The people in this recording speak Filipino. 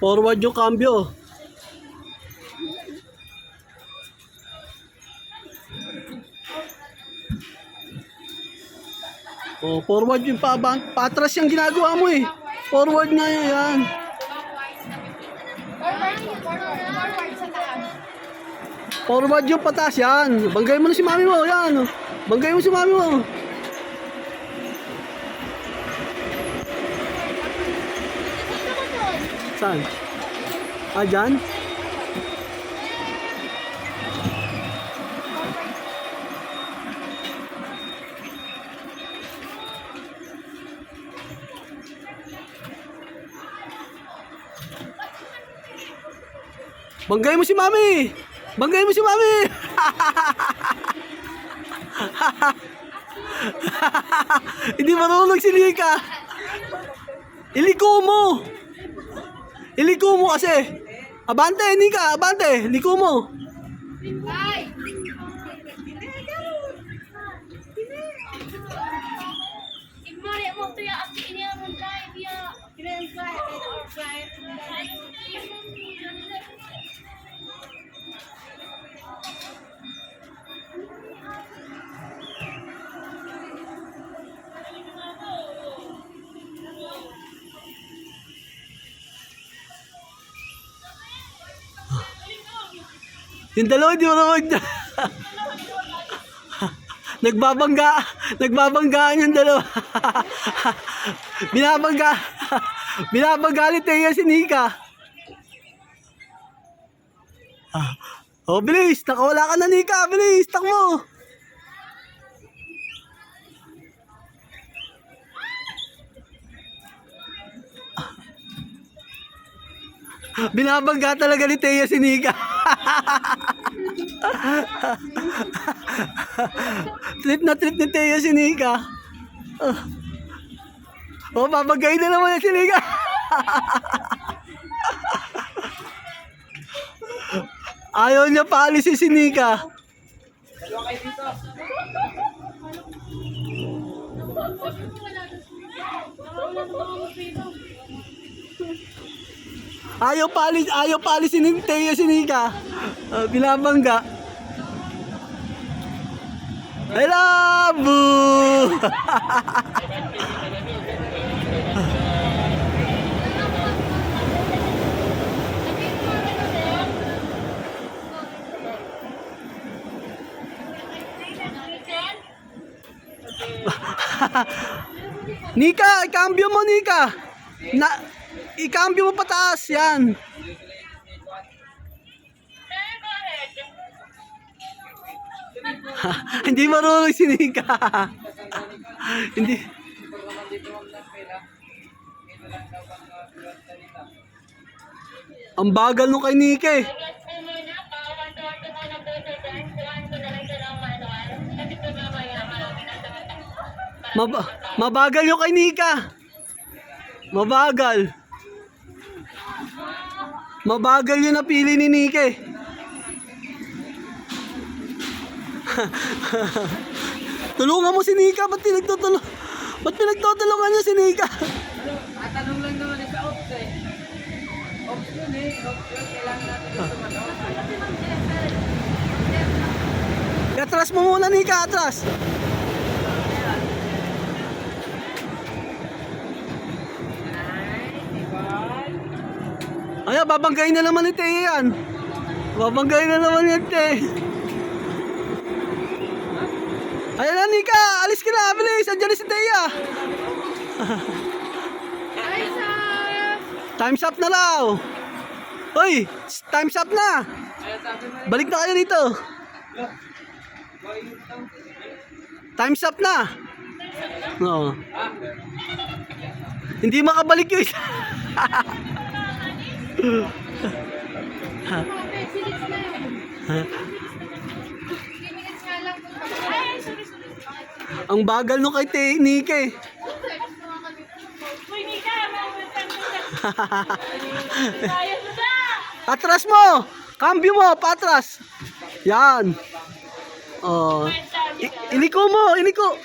Forward yung cambio. Oh, forward yung patras yung ginagawa mo eh. Forward nga yan. Forward yung patas yan. Banggay mo na si mami mo. Yan. Banggay mo si mami mo. Saan? Ah, dyan? Banggay mo si mami. Banggay mo si mami. Hindi marunong si Nika. Iliko mo. Iliko mo kasi. Abante, Nika. Abante. Iliko mo. Yung dalawa, di mo naman. Nagbabanggaan yung dalawa. Binabangga ni Thea si Nika. Oh, bilis. Nakawala ka na, Nika. Bilis, takbo. Binabangga talaga ni Thea si Nika. Trip na trip ni Thea si Nika. Oh, babagay na naman si Nika. Ayaw niya paalisin si Nika. Dalawa kayo dito. Ayaw paalisin ni Thea si Nika. Binabangga. I love you. Nika, ikambyo mo, Nika. Ikambyo mo pataas yan. Hindi marunong si Nika. Hindi. Ang bagal nung kay Nika eh. Mabagal yung kay Nika. Mabagal. Mabagal yung napili ni Nika eh. Tulungan mo si Nika. Ba't pinagtutulungan niya si Nika? Tanong lang naman sa ops eh. Ops yun eh. Ops yun. Kailangan natin ito mano. Atras mo muna, Nika. Atras. Ay, babanggayin na naman ni Thea yan. Babanggayin na naman ni Thea. Ayan na, Nika. Alis ka na. Bilis. Andiyan na si Thea. Time's up na raw. Hoy, time's up na. Balik na kayo dito. Time's up na. No. Hindi makabalik yun. Ang bagal nung kay Nika eh. Atras mo! Cambio mo! Patras! Yan! Oh. Iliko mo! Iliko!